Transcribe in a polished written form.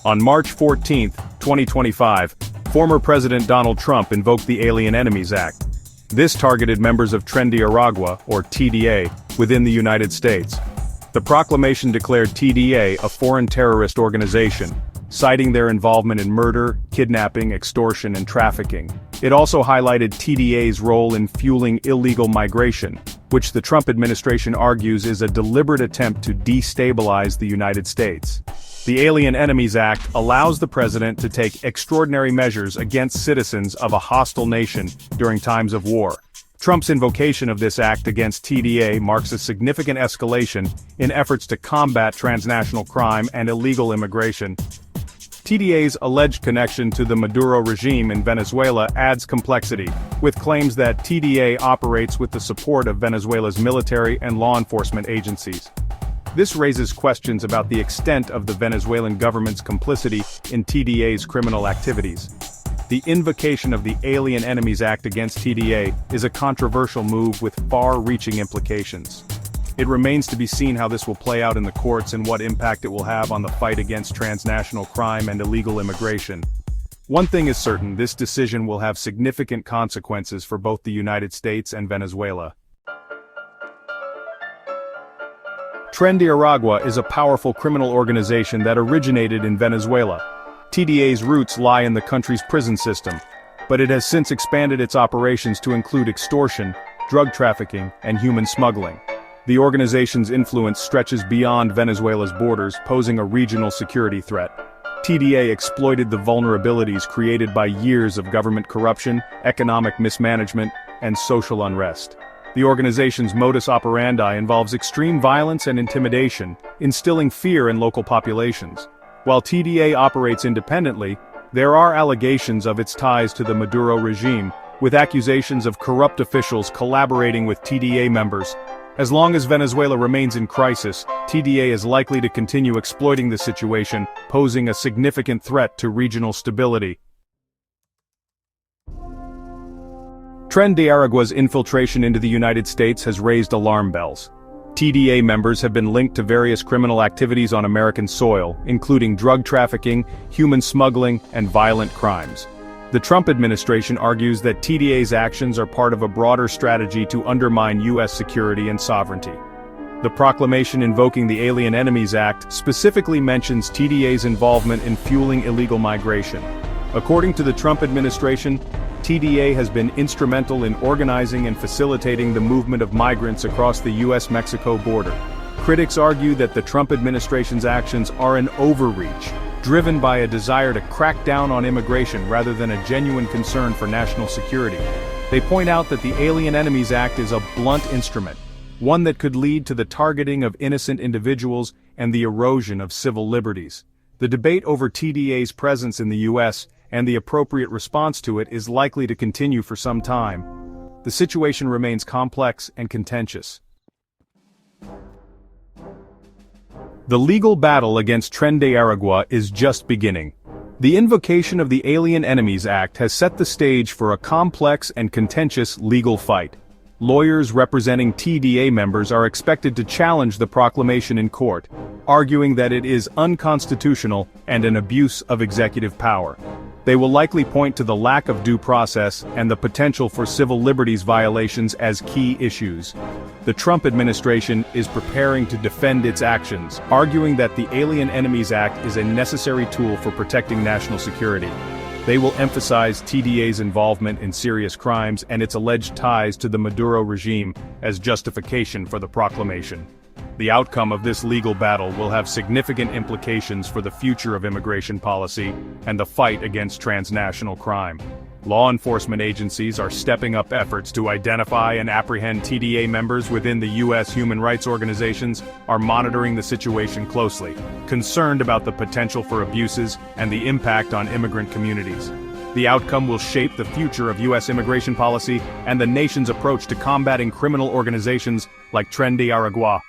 On March 14, 2025, former President Donald Trump invoked the Alien Enemies Act. This targeted members of Nicaragua, or TDA, within the United States. The proclamation declared TDA a foreign terrorist organization, citing their involvement in murder, kidnapping, extortion, and trafficking. It also highlighted TDA's role in fueling illegal migration, which the Trump administration argues is a deliberate attempt to destabilize the United States. The Alien Enemies Act allows the president to take extraordinary measures against citizens of a hostile nation during times of war. Trump's invocation of this act against TDA marks a significant escalation in efforts to combat transnational crime and illegal immigration. TDA's alleged connection to the Maduro regime in Venezuela adds complexity, with claims that TDA operates with the support of Venezuela's military and law enforcement agencies. This raises questions about the extent of the Venezuelan government's complicity in TDA's criminal activities. The invocation of the Alien Enemies Act against TDA is a controversial move with far-reaching implications. It remains to be seen how this will play out in the courts and what impact it will have on the fight against transnational crime and illegal immigration. One thing is certain, this decision will have significant consequences for both the United States and Venezuela. Nicaragua is a powerful criminal organization that originated in Venezuela. TDA's roots lie in the country's prison system, but it has since expanded its operations to include extortion, drug trafficking, and human smuggling. The organization's influence stretches beyond Venezuela's borders, posing a regional security threat. TDA exploited the vulnerabilities created by years of government corruption, economic mismanagement, and social unrest. The organization's modus operandi involves extreme violence and intimidation, instilling fear in local populations. While TDA operates independently, there are allegations of its ties to the Maduro regime, with accusations of corrupt officials collaborating with TDA members. As long as Venezuela remains in crisis, TDA is likely to continue exploiting the situation, posing a significant threat to regional stability. Nicaragua's infiltration into the United States has raised alarm bells. TDA members have been linked to various criminal activities on American soil, including drug trafficking, human smuggling, and violent crimes. The Trump administration argues that TDA's actions are part of a broader strategy to undermine U.S. security and sovereignty. The proclamation invoking the Alien Enemies Act specifically mentions TDA's involvement in fueling illegal migration. According to the Trump administration, TDA has been instrumental in organizing and facilitating the movement of migrants across the U.S.-Mexico border. Critics argue that the Trump administration's actions are an overreach, driven by a desire to crack down on immigration rather than a genuine concern for national security. They point out that the Alien Enemies Act is a blunt instrument, one that could lead to the targeting of innocent individuals and the erosion of civil liberties. The debate over TDA's presence in the U.S. and the appropriate response to it is likely to continue for some time. The situation remains complex and contentious. The legal battle against Nicaragua is just beginning. The invocation of the Alien Enemies Act has set the stage for a complex and contentious legal fight. Lawyers representing TDA members are expected to challenge the proclamation in court, arguing that it is unconstitutional and an abuse of executive power. They will likely point to the lack of due process and the potential for civil liberties violations as key issues. The Trump administration is preparing to defend its actions, arguing that the Alien Enemies Act is a necessary tool for protecting national security. They will emphasize TDA's involvement in serious crimes and its alleged ties to the Maduro regime as justification for the proclamation. The outcome of this legal battle will have significant implications for the future of immigration policy and the fight against transnational crime. Law enforcement agencies are stepping up efforts to identify and apprehend TDA members within the U.S. human rights organizations are monitoring the situation closely, concerned about the potential for abuses and the impact on immigrant communities. The outcome will shape the future of U.S. immigration policy and the nation's approach to combating criminal organizations like Nicaragua.